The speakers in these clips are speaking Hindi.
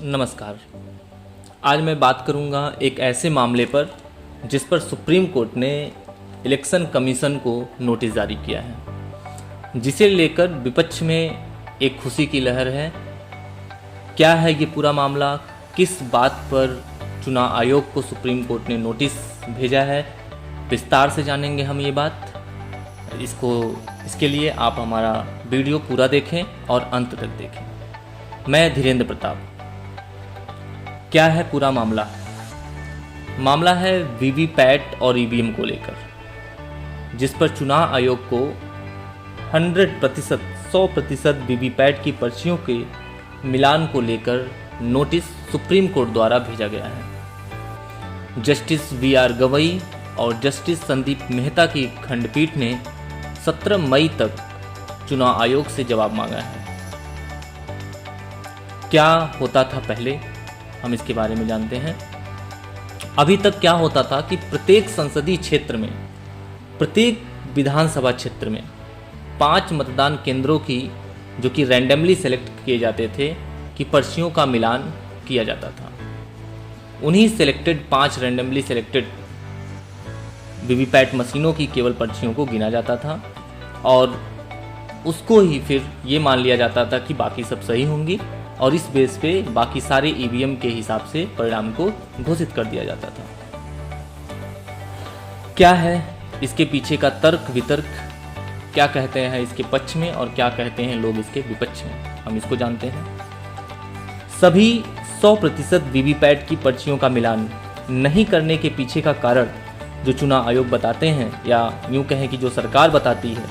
नमस्कार। आज मैं बात करूंगा एक ऐसे मामले पर जिस पर सुप्रीम कोर्ट ने इलेक्शन कमीशन को नोटिस जारी किया है, जिसे लेकर विपक्ष में एक खुशी की लहर है। क्या है ये पूरा मामला, किस बात पर चुनाव आयोग को सुप्रीम कोर्ट ने नोटिस भेजा है, विस्तार से जानेंगे हम ये बात। इसके लिए आप हमारा वीडियो पूरा देखें और अंत तक देखें। मैं धीरेन्द्र प्रताप। क्या है पूरा मामला? मामला है वीवीपैट और ईवीएम को लेकर, जिस पर चुनाव आयोग को 100% वीवीपैट की पर्चियों के मिलान को लेकर नोटिस सुप्रीम कोर्ट द्वारा भेजा गया है। जस्टिस वीआर गवई और जस्टिस संदीप मेहता की खंडपीठ ने 17 मई तक चुनाव आयोग से जवाब मांगा है। क्या होता था पहले, हम इसके बारे में जानते हैं। अभी तक क्या होता था कि प्रत्येक संसदीय क्षेत्र में, प्रत्येक विधानसभा क्षेत्र में 5 मतदान केंद्रों की, जो कि रैंडमली सेलेक्ट किए जाते थे, कि पर्चियों का मिलान किया जाता था। उन्हीं सेलेक्टेड 5 रैंडमली सेलेक्टेड वीवीपैट मशीनों की केवल पर्चियों को गिना जाता था और उसको ही फिर ये मान लिया जाता था कि बाकी सब सही होंगी, और इस बेस पे बाकी सारे ईवीएम के हिसाब से परिणाम को घोषित कर दिया जाता था। क्या है इसके पीछे का तर्क वितर्क, क्या कहते हैं इसके पक्ष में और क्या कहते हैं लोग इसके विपक्ष में, हम इसको जानते हैं। सभी 100% वीवीपैट की पर्चियों का मिलान नहीं करने के पीछे का कारण जो चुनाव आयोग बताते हैं, या यूँ कहें कि जो सरकार बताती है,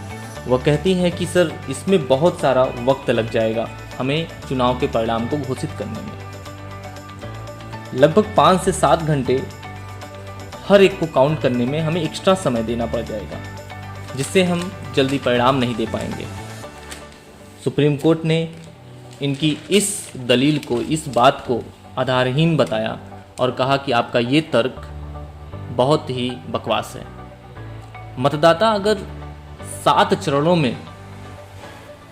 वह कहती है कि सर इसमें बहुत सारा वक्त लग जाएगा हमें चुनाव के परिणाम को घोषित करने में। लगभग 5 से 7 घंटे हर एक को काउंट करने में हमें एक्स्ट्रा समय देना पड़ जाएगा, जिससे हम जल्दी परिणाम नहीं दे पाएंगे। सुप्रीम कोर्ट ने इनकी इस दलील को, इस बात को आधारहीन बताया और कहा कि आपका ये तर्क बहुत ही बकवास है। मतदाता अगर 7 चरणों में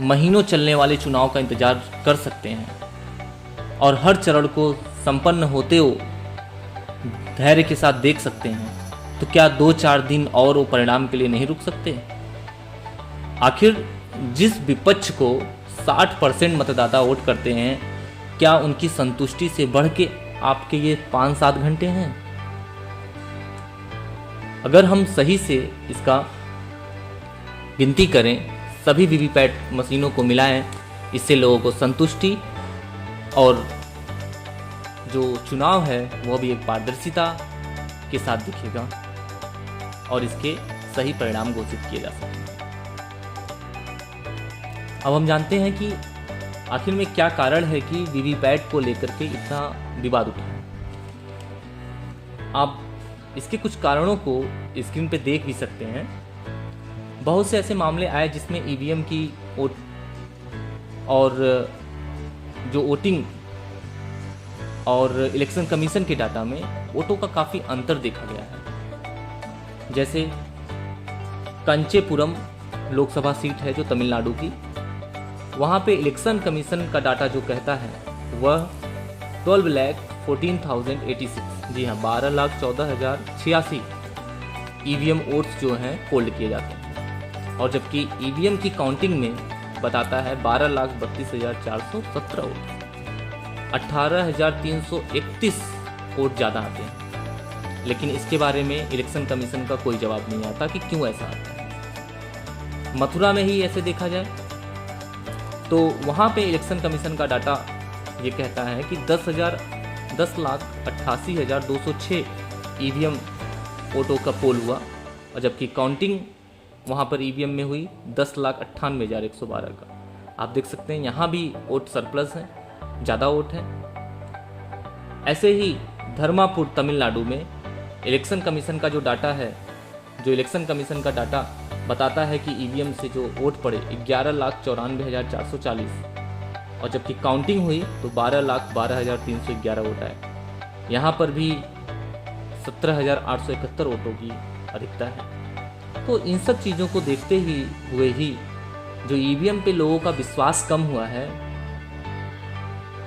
महीनों चलने वाले चुनाव का इंतजार कर सकते हैं और हर चरण को संपन्न होते हो धैर्य के साथ देख सकते हैं, तो क्या 2-4 दिन और वो परिणाम के लिए नहीं रुक सकते? आखिर जिस विपक्ष को 60% मतदाता वोट करते हैं, क्या उनकी संतुष्टि से बढ़ के आपके ये 5-7 घंटे हैं? अगर हम सही से इसका गिनती करें, सभी वीवीपैट मशीनों को मिलाएं, इससे लोगों को संतुष्टि और जो चुनाव है वह भी एक पारदर्शिता के साथ दिखेगा और इसके सही परिणाम घोषित किए जा सकेंगे। अब हम जानते हैं कि आखिर में क्या कारण है कि वीवीपैट को लेकर के इतना विवाद उठा है। आप इसके कुछ कारणों को स्क्रीन पे देख भी सकते हैं। बहुत से ऐसे मामले आए जिसमें ईवीएम की वोट और जो वोटिंग और इलेक्शन कमीशन के डाटा में वोटों का काफ़ी अंतर देखा गया है। जैसे कंचेपुरम लोकसभा सीट है जो तमिलनाडु की, वहाँ पे इलेक्शन कमीशन का डाटा जो कहता है वह 12,14,086, जी हाँ 12,14,086 ईवीएम वोट्स जो हैं होल्ड किए जाते हैं, और जबकि ईवीएम की काउंटिंग में बताता है 12,32,417 वोट, 18,331 वोट ज़्यादा आते हैं। लेकिन इसके बारे में इलेक्शन कमीशन का कोई जवाब नहीं आता कि क्यों ऐसा आता है। मथुरा में ही ऐसे देखा जाए तो वहाँ पे इलेक्शन कमीशन का डाटा ये कहता है कि 10,88,206 ईवीएम वोटों का पोल हुआ, और जबकि काउंटिंग वहाँ पर ईवीएम में हुई 10,98,112 का। आप देख सकते हैं यहाँ भी वोट सरप्लस है, ज़्यादा वोट है। ऐसे ही धर्मापुर तमिलनाडु में इलेक्शन कमीशन का जो डाटा है, जो इलेक्शन कमीशन का डाटा बताता है कि ईवीएम से जो वोट पड़े 11,94,440, और जबकि काउंटिंग हुई तो 12,12,311 वोट आए। यहाँ पर भी 17,871 वोटों की अधिकता है। तो इन सब चीज़ों को देखते हुए ही जो ईवीएम पे लोगों का विश्वास कम हुआ है,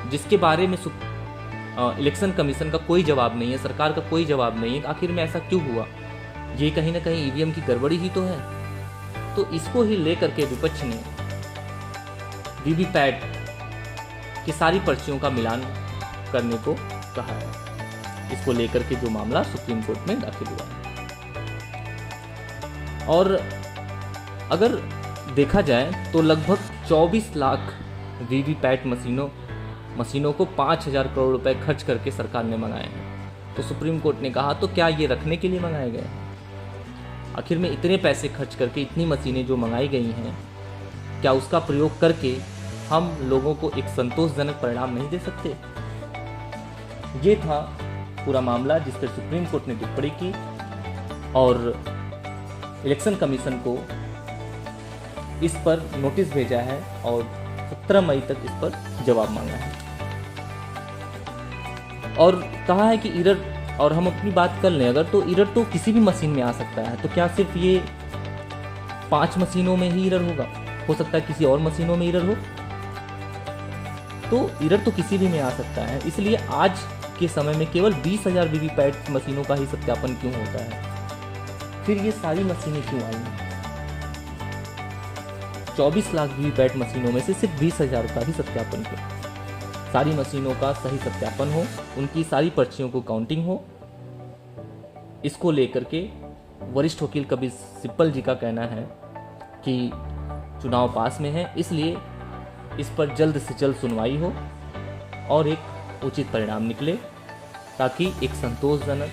जिसके बारे में इलेक्शन कमीशन का कोई जवाब नहीं है, सरकार का कोई जवाब नहीं है। आखिर में ऐसा क्यों हुआ? ये कहीं ना कहीं ईवीएम की गड़बड़ी ही तो है। तो इसको ही लेकर के विपक्ष ने वीवीपैट की सारी पर्चियों का मिलान करने को कहा है। इसको लेकर के जो मामला सुप्रीम कोर्ट में दाखिल हुआ है। और अगर देखा जाए तो लगभग 24 लाख वीवीपैट मशीनों को 5,000 करोड़ रुपए खर्च करके सरकार ने मंगाए हैं। तो सुप्रीम कोर्ट ने कहा तो क्या ये रखने के लिए मंगाए गए हैं? आखिर में इतने पैसे खर्च करके इतनी मशीनें जो मंगाई गई हैं, क्या उसका प्रयोग करके हम लोगों को एक संतोषजनक परिणाम नहीं दे सकते? ये था पूरा मामला जिस पर सुप्रीम कोर्ट ने टिप्पणी की और इलेक्शन कमीशन को इस पर नोटिस भेजा है और 17 मई तक इस पर जवाब मांगा है। और कहा है कि एरर, और हम अपनी बात कर लें अगर, तो एरर तो किसी भी मशीन में आ सकता है। तो क्या सिर्फ ये 5 मशीनों में ही एरर होगा? हो सकता है किसी और मशीनों में एरर हो। तो एरर तो किसी भी में आ सकता है। इसलिए आज के समय में केवल 20,000 वीवीपैट मशीनों का ही सत्यापन क्यों होता है? फिर ये सारी मशीनें क्यों आई हैं? 24 लाख वीवीपैट मशीनों में से सिर्फ 20,000 का ही सत्यापन क्यों? सारी मशीनों का सही सत्यापन हो, उनकी सारी पर्चियों को काउंटिंग हो। इसको लेकर के वरिष्ठ वकील कबीर सिब्बल जी का कहना है कि चुनाव पास में है, इसलिए इस पर जल्द से जल्द सुनवाई हो और एक उचित परिणाम निकले, ताकि एक संतोषजनक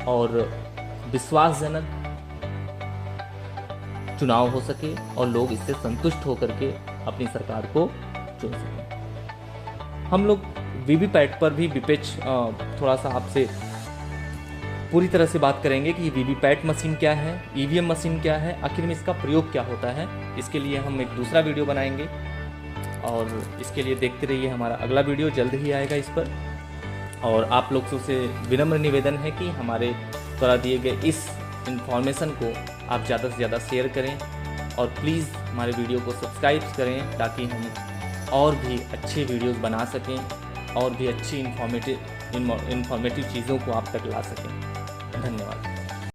और विश्वासजनक चुनाव हो सके और लोग इससे संतुष्ट होकर के अपनी सरकार को चुन सकें। हम लोग वीवीपैट पर भी विपेक्ष थोड़ा सा आपसे पूरी तरह से बात करेंगे कि वीवीपैट मशीन क्या है, ईवीएम मशीन क्या है, आखिर में इसका प्रयोग क्या होता है। इसके लिए हम एक दूसरा वीडियो बनाएंगे और इसके लिए देखते रहिए हमारा अगला वीडियो, जल्द ही आएगा इस पर। और आप लोग से विनम्र निवेदन है कि हमारे द्वारा दिए गए इस इंफॉर्मेशन को आप ज़्यादा से ज़्यादा शेयर करें और प्लीज़ हमारे वीडियो को सब्सक्राइब करें, ताकि हम और भी अच्छे वीडियोस बना सकें और भी अच्छी इन्फॉर्मेटिव चीज़ों को आप तक ला सकें। धन्यवाद।